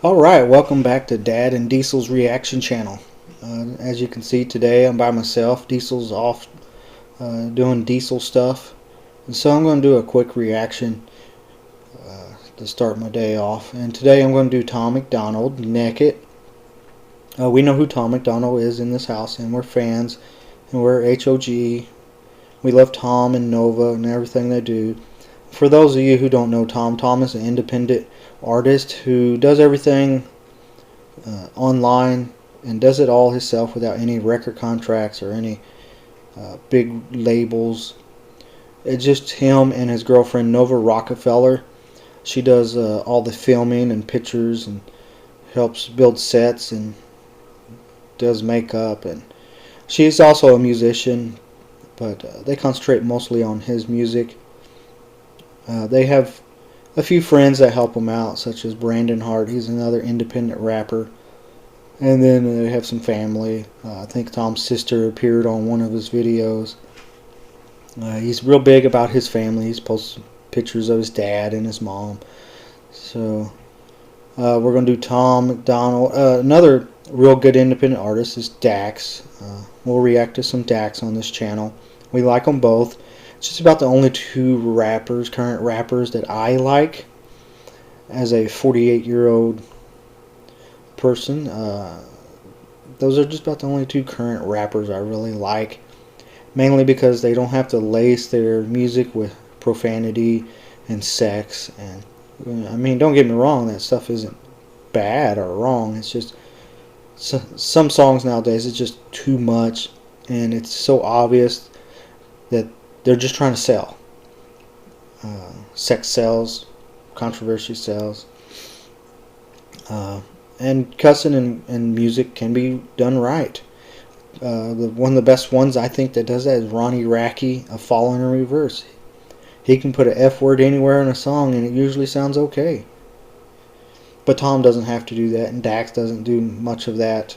Alright, welcome back to Dad and Diesel's Reaction Channel. As you can see today I'm by myself. Diesel's off doing Diesel stuff. And so I'm going to do a quick reaction to start my day off. And today I'm going to do Tom Macdonald, Naked. We know who Tom Macdonald is in this house, and we're fans. And we're HOG. We love Tom and Nova and everything they do. For those of you who don't know Tom is an independent artist who does everything online and does it all himself without any record contracts or any big labels. It's just him and his girlfriend Nova Rockefeller. She does all the filming and pictures and helps build sets and does makeup, and she's also a musician, but they concentrate mostly on his music. They have a few friends that help them out, such as Brandon Hart. He's another independent rapper. And then they have some family. I think Tom's sister appeared on one of his videos. He's real big about his family. He's posted pictures of his dad and his mom. So we're going to do Tom Macdonald. Another real good independent artist is Dax. We'll react to some Dax on this channel. We like them both. It's just about the only two current rappers that I like as a 48-year-old person. Those are just about the only two current rappers I really like, mainly because they don't have to lace their music with profanity and sex. And I mean, don't get me wrong, that stuff isn't bad or wrong. It's just some songs nowadays, it's just too much, and it's so obvious that they're just trying to sell. Sex sells, controversy sells, and cussing and music can be done right. One of the best ones I think that does that is Ronnie Racky of Fallen in Reverse. He can put an F word anywhere in a song and it usually sounds okay. But Tom doesn't have to do that, and Dax doesn't do much of that.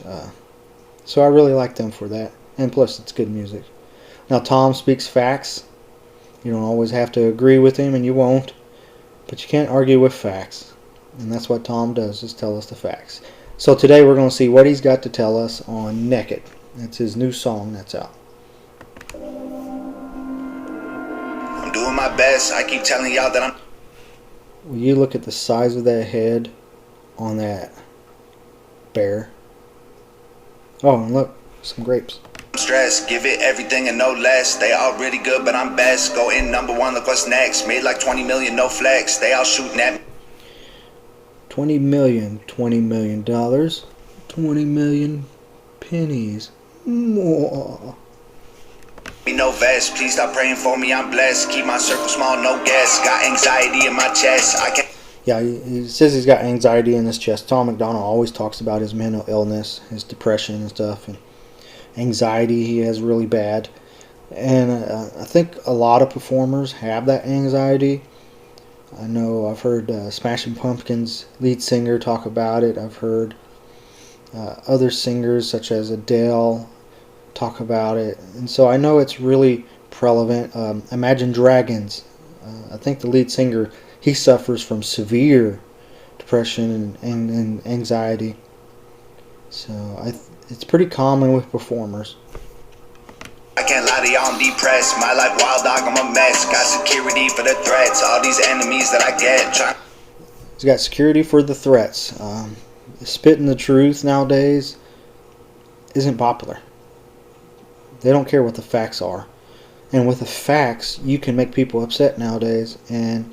So I really like them for that. And plus, it's good music. Now, Tom speaks facts. You don't always have to agree with him, and you won't. But you can't argue with facts. And that's what Tom does, is tell us the facts. So today we're going to see what he's got to tell us on Naked. That's his new song that's out. I'm doing my best. I keep telling y'all that I'm... Will you look at the size of that head on that bear? Oh, and look, some grapes. Stress, give it everything and no less. They all really good, but I'm best. Go in #1, look what's next. Made like 20 million, no flex. They all shooting at me. 20 million, $20 million, 20 million pennies. More. No vest, please stop praying for me. I'm blessed. Keep my circle small, no guess. Got anxiety in my chest. I can't. Yeah, he says he's got anxiety in his chest. Tom Macdonald always talks about his mental illness, his depression and stuff, and anxiety he has really bad. And I think a lot of performers have that anxiety. I know I've heard Smashing Pumpkins lead singer talk about it. I've heard other singers such as Adele talk about it, and so I know it's really prevalent. Imagine Dragons. I think the lead singer, he suffers from severe depression and anxiety. So it's pretty common with performers. I can't lie to y'all, I'm depressed. My life wild dog, I'm a mess. Got security for the threats. All these enemies that I get. He's got security for the threats. Spitting the truth nowadays isn't popular. They don't care what the facts are. And with the facts, you can make people upset nowadays and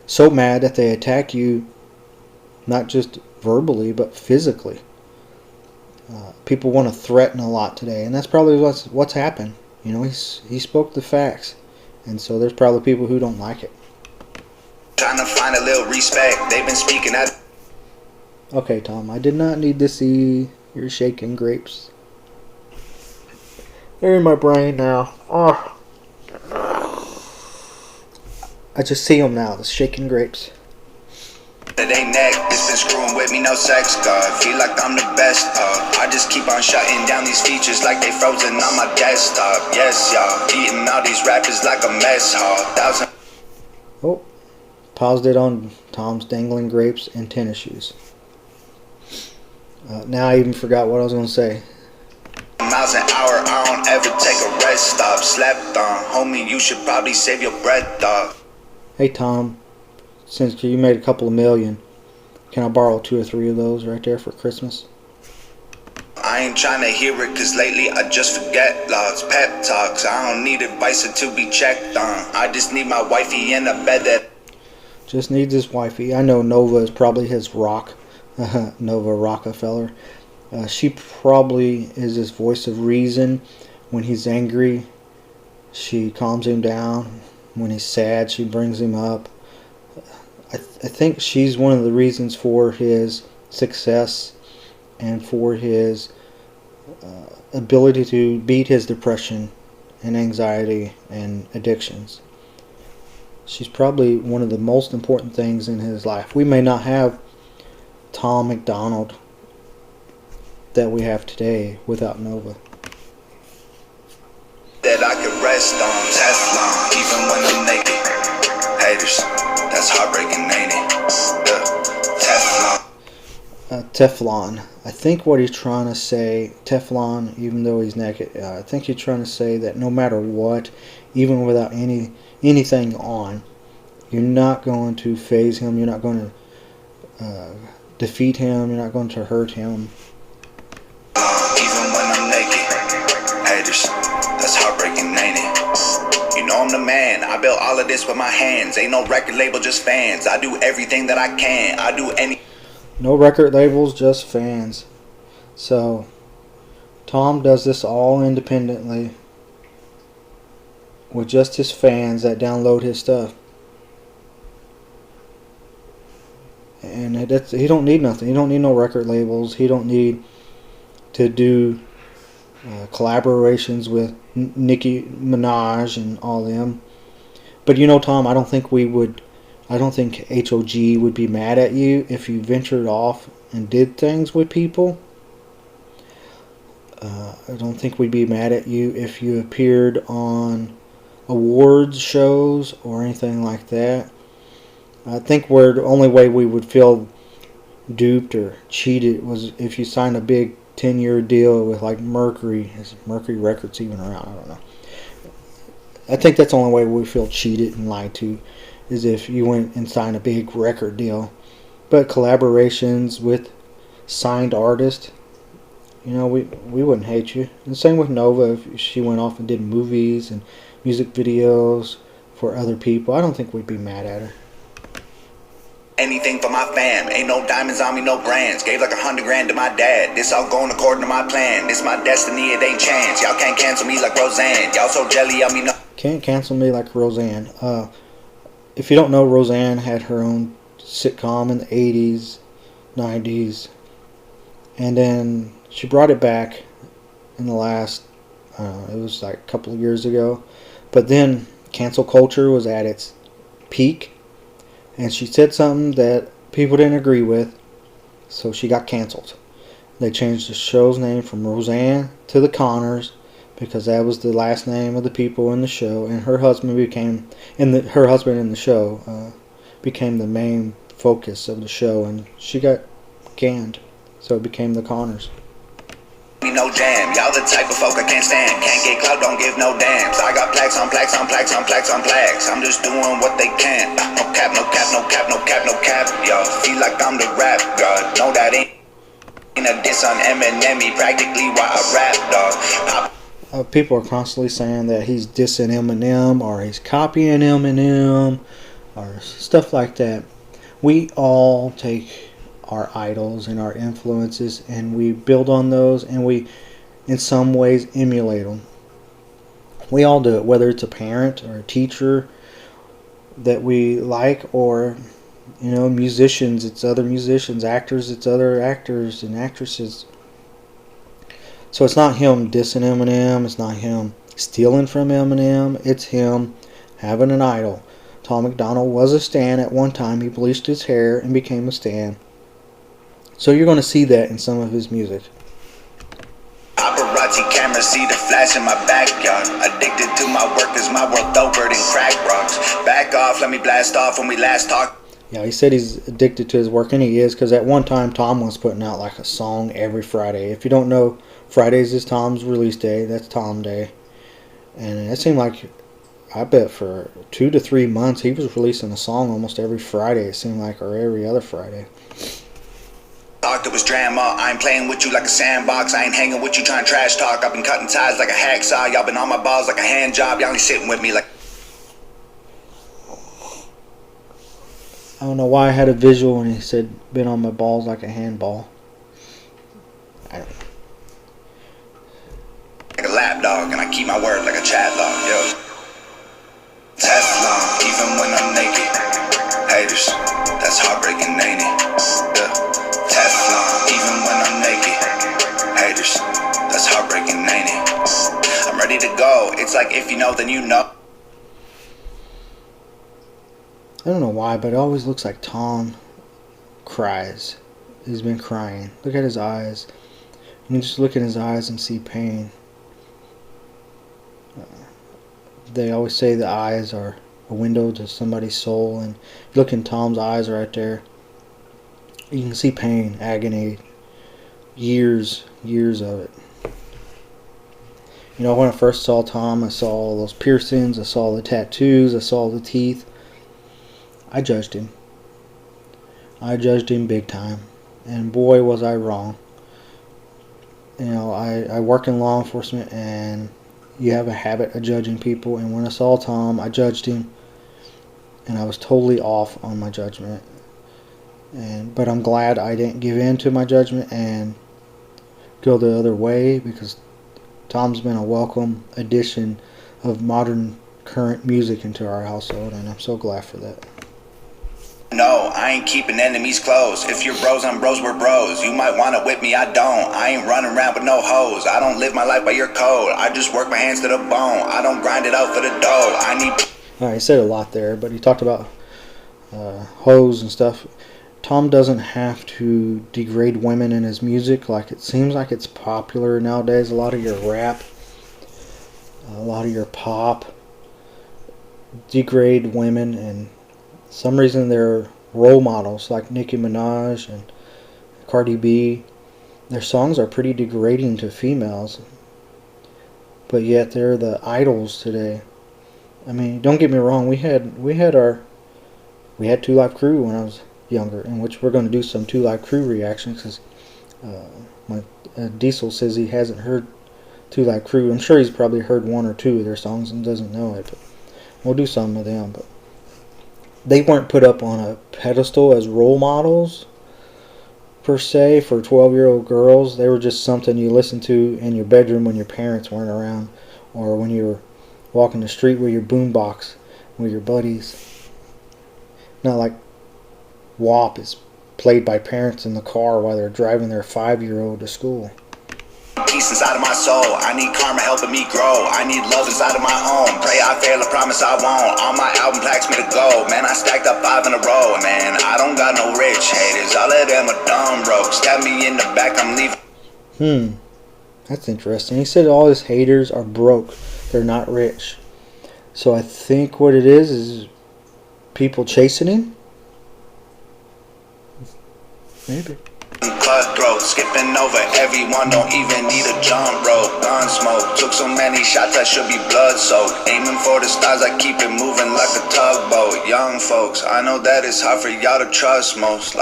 so mad that they attack you, not just verbally, but physically. People want to threaten a lot today, and that's probably what's happened. You know, he spoke the facts, and so there's probably people who don't like it. Trying to find a little respect. They've been speaking at... Okay, Tom, I did not need to see your shaking grapes. They're in my brain now. Oh. I just see them now, the shaking grapes. It ain't neck, it's been screwing with me, no sex, God. Feel like I'm the best, I just keep on shutting down these features like they frozen on my desktop. Yes, y'all, eating all these rappers like a mess hall. Oh, paused it on Tom's dangling grapes and tennis shoes. Now I even forgot what I was going to say. Miles an hour, I don't ever take a rest stop. Slept on, homie, you should probably save your breath, dog. Hey Tom, since you made a couple of million, can I borrow 2 or 3 of those right there for Christmas? I ain't trying to hear it, cause lately I just forget lots. Pep talks, I don't need advice or to be checked on. I just need my wifey in a bed that Just needs his wifey. I know Nova is probably his rock. Nova Rockefeller. She probably is his voice of reason. When he's angry, she calms him down. When he's sad, she brings him up. I think she's one of the reasons for his success and for his ability to beat his depression and anxiety and addictions. She's probably one of the most important things in his life. We may not have Tom Macdonald that we have today without Nova. that I could rest on. Teflon, even when I'm naked. Haters, that's heartbreaking, ain't it? Teflon. Teflon. I think what he's trying to say, Teflon, even though he's naked, I think he's trying to say that no matter what, even without anything on, you're not going to phase him, you're not going to defeat him, you're not going to hurt him. Even when I'm naked. Haters, that's heartbreaking, ain't it? You know I'm the man, I built all of this with my hands. Ain't no record label, just fans. I do everything that I can, I do any... No record labels, just fans. So, Tom does this all independently with just his fans that download his stuff. And he don't need nothing. He don't need no record labels. He don't need to do collaborations with Nicki Minaj and all them. But you know, Tom, I don't think HOG would be mad at you if you ventured off and did things with people. I don't think we'd be mad at you if you appeared on awards shows or anything like that. I think the only way we would feel duped or cheated was if you signed a big 10-year deal with like Mercury. Is Mercury Records even around? I don't know. I think that's the only way we feel cheated and lied to, is if you went and signed a big record deal. But collaborations with signed artists, you know, we wouldn't hate you. And same with Nova, if she went off and did movies and music videos for other people, I don't think we'd be mad at her. Anything for my fam, ain't no diamonds on me, no brands. Gave like $100,000 to my dad, this all going according to my plan. This my destiny, it ain't chance. Y'all can't cancel me like Roseanne. Y'all so jelly on me, no. Can't cancel me like Roseanne. If you don't know, Roseanne had her own sitcom in the 80s, 90s. And then she brought it back in the last, it was like a couple of years ago. But then cancel culture was at its peak. And she said something that people didn't agree with. So she got canceled. They changed the show's name from Roseanne to the Connors, because that was the last name of the people in the show, and her husband in the show became the main focus of the show, and she got canned, so it became the Connors. No jam, y'all the type of folk I can't stand. Can't get clout, don't give no damns. I got plaques on plaques on plaques on plaques on plaques. I'm just doing what they can. No cap, no cap, no cap, no cap, no cap. Yo, feel like I'm the rap god. No, that ain't a diss on Eminem. He practically why I rap, dog. People are constantly saying that he's dissing Eminem or he's copying Eminem or stuff like that. We all take our idols and our influences and we build on those, and we in some ways emulate them. We all do it, whether it's a parent or a teacher that we like, or musicians, it's other musicians, actors, it's other actors and actresses. So it's not him dissing Eminem, it's not him stealing from Eminem, it's him having an idol. Tom Macdonald was a stan at one time. He bleached his hair and became a stan. So you're going to see that in some of his music. Paparazzi cameras see the flash in my backyard. Addicted to my work is my world over than crack rocks. Back off, let me blast off when we last talked. Yeah, he said he's addicted to his work, and he is, because at one time Tom was putting out like a song every Friday. If you don't know, Fridays is Tom's release day. That's Tom Day. And it seemed like, I bet for 2 to 3 months, he was releasing a song almost every Friday, it seemed like, or every other Friday. Thought it was drama. I ain't playing with you like a sandbox. I ain't hanging with you trying to trash talk. I've been cutting ties like a hacksaw. Y'all been on my balls like a hand job. Y'all ain't sitting with me like... I don't know why I had a visual when he said, been on my balls like a handball. I don't know. Like a lap dog, and I keep my word like a chat log, yo. Teflon, even when I'm naked. Haters, that's heartbreaking, ain't it? Yeah. Teflon, even when I'm naked. Haters, that's heartbreaking, ain't it? I'm ready to go. It's like if you know, then you know. I don't know why, but it always looks like Tom cries. He's been crying. Look at his eyes. You can just look in his eyes and see pain. They always say the eyes are a window to somebody's soul, and if you look in Tom's eyes right there, you can see pain, agony, years of it. You know, when I first saw Tom, I saw all those piercings, I saw the tattoos, I saw the teeth. I judged him. I judged him big time, and boy was I wrong. You know, I work in law enforcement, and you have a habit of judging people, and when I saw Tom, I judged him, and I was totally off on my judgment. But I'm glad I didn't give in to my judgment and go the other way, because Tom's been a welcome addition of modern current music into our household, and I'm so glad for that. No, I ain't keeping enemies close. If you're bros, I'm bros, we're bros. You might wanna whip me, I don't. I ain't running around with no hoes. I don't live my life by your code. I just work my hands to the bone. I don't grind it out for the dough. I need... Alright, he said a lot there, but he talked about hoes and stuff. Tom doesn't have to degrade women in his music like it seems like it's popular nowadays. A lot of your rap, a lot of your pop degrade women, and some reason they're role models like Nicki Minaj and Cardi B. Their songs are pretty degrading to females, but yet they're the idols today. I mean, don't get me wrong, we had Two Live Crew when I was younger, in which we're going to do some Two Live Crew reactions, because Diesel says he hasn't heard Two Live Crew. I'm sure he's probably heard one or two of their songs and doesn't know it, but we'll do some of them. But they weren't put up on a pedestal as role models per se for 12-year-old girls. They were just something you listened to in your bedroom when your parents weren't around, or when you were walking the street with your boombox with your buddies. Not like WAP is played by parents in the car while they're driving their 5-year-old to school. Peace inside of my soul. I need karma helping me grow. I need love inside of my home. Pray I fail, I promise I won't. On my album plaques me to go. Man, I stacked up 5 in a row. Man, I don't got no rich haters. All of them are dumb broke. Stab me in the back, I'm leaving. That's interesting. He said all his haters are broke. They're not rich. So I think what it is people chasing him? Maybe. Cutthroat, skipping over everyone, don't even need a jump rope. Gun smoke, took so many shots I should be blood soaked. Aiming for the stars, I keep it moving like a tugboat. Young folks, I know that it's hard for y'all to trust most.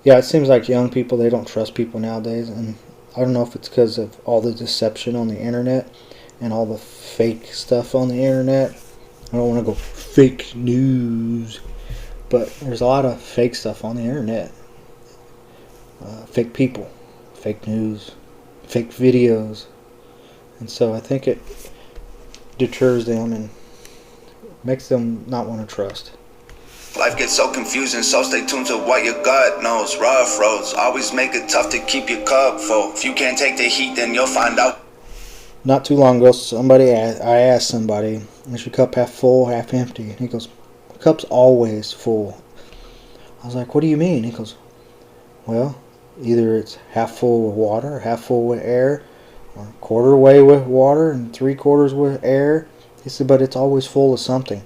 Yeah, it seems like young people, they don't trust people nowadays, and I don't know if it's because of all the deception on the internet and all the fake stuff on the internet. I don't want to go fake news, but there's a lot of fake stuff on the internet. Fake people, fake news, fake videos, and so I think it deters them and makes them not want to trust. Life gets so confusing, so stay tuned to what your gut knows. Rough roads always make it tough to keep your cup full. If you can't take the heat, then you'll find out. Not too long ago, I asked somebody, is your cup half full, half empty? And he goes, the cup's always full. I was like, what do you mean? He goes, well, either it's half full with water, or half full with air, or a quarter way with water and 3/4 with air. He said, but it's always full of something.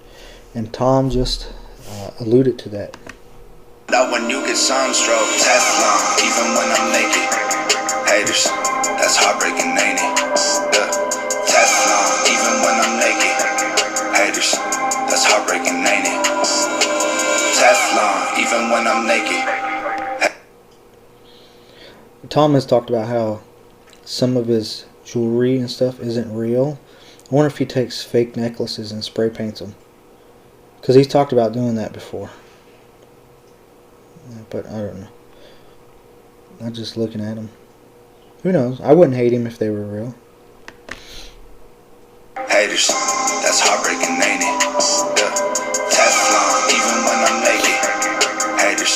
And Tom just alluded to that. Out when you get sunstroke. Teflon, even when I'm naked. Haters, that's heartbreaking, ain't it? Yeah. Teflon, even when I'm naked. Haters, that's heartbreaking, ain't it? Teflon, even when I'm naked. Tom has talked about how some of his jewelry and stuff isn't real. I wonder if he takes fake necklaces and spray paints them. Because he's talked about doing that before. But I don't know. I'm just looking at him. Who knows? I wouldn't hate him if they were real. Haters, that's heartbreaking, ain't it? Yeah. Teflon, even when I'm naked. Haters,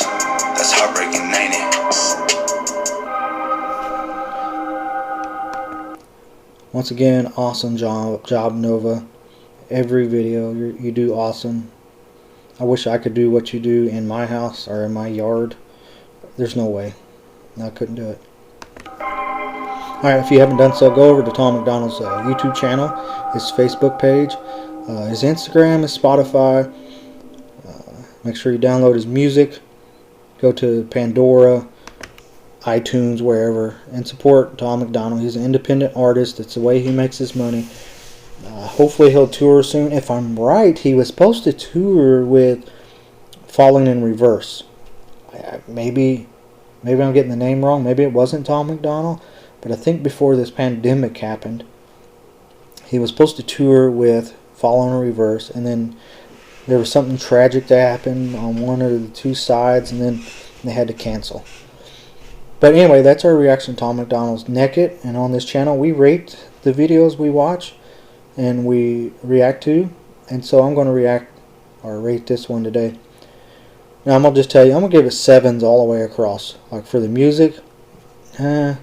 that's heartbreaking, ain't it? Once again, awesome job Nova. Every video you do awesome. I wish I could do what you do in my house or in my yard. There's no way. I couldn't do it. Alright, if you haven't done so, go over to Tom Macdonald's YouTube channel, his Facebook page, his Instagram, his Spotify. Make sure you download his music. Go to Pandora, iTunes, wherever, and support Tom Macdonald. He's an independent artist. It's the way he makes his money. Hopefully he'll tour soon. If I'm right, he was supposed to tour with Falling in Reverse. Maybe I'm getting the name wrong. Maybe it wasn't Tom Macdonald. But I think before this pandemic happened, he was supposed to tour with Falling in Reverse. And then there was something tragic that happened on one of the two sides. And then they had to cancel. But anyway, that's our reaction to Tom Macdonald's Naked. And on this channel, we rate the videos we watch and we react to. And so I'm going to rate this one today. Now I'm going to just tell you, I'm going to give it 7s all the way across. Like for the music, it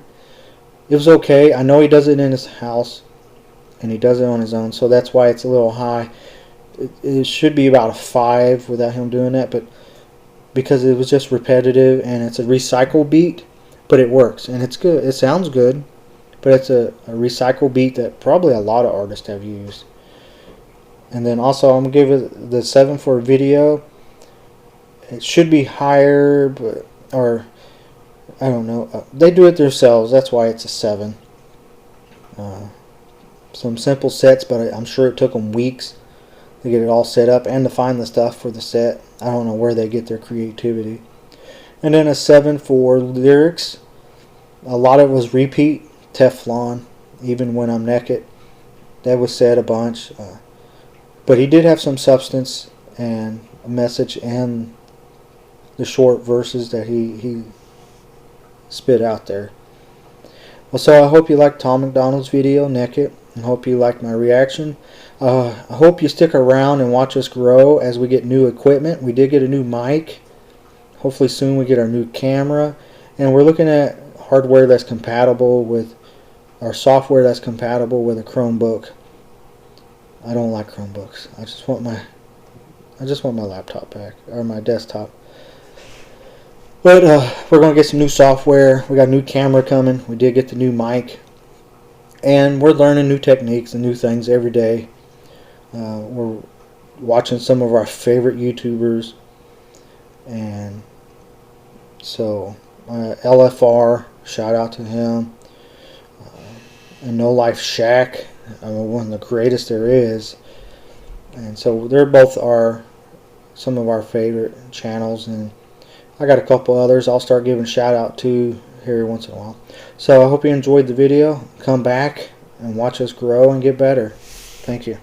was okay. I know he does it in his house and he does it on his own, so that's why it's a little high. It should be about a 5 without him doing that, but because it was just repetitive and it's a recycle beat, but it works and it's good. It sounds good. But it's a recycle beat that probably a lot of artists have used. And then also I'm going to give it the 7 for video. It should be higher, but I don't know. They do it themselves. That's why it's a 7. Some simple sets, but I'm sure it took them weeks to get it all set up and to find the stuff for the set. I don't know where they get their creativity. And then a 7 for lyrics. A lot of it was repeat. Teflon, even when I'm naked, that was said a bunch, but he did have some substance and a message and the short verses that he spit out there. Well, so I hope you liked Tom Macdonald's video, Naked, and hope you liked my reaction. I hope you stick around and watch us grow as we get new equipment. We did get a new mic. Hopefully soon we get our new camera, and we're looking at hardware that's compatible with our software that's compatible with a Chromebook. I don't like Chromebooks. I just want my laptop back, or my desktop. But we're going to get some new software. We got a new camera coming. We did get the new mic. And we're learning new techniques and new things every day. We're watching some of our favorite YouTubers. And so LFR, shout out to him. And No Life Shack, one of the greatest there is. And so they're both some of our favorite channels, and I got a couple others I'll start giving shout out to here once in a while. So I hope you enjoyed the video. Come back and watch us grow and get better. Thank you.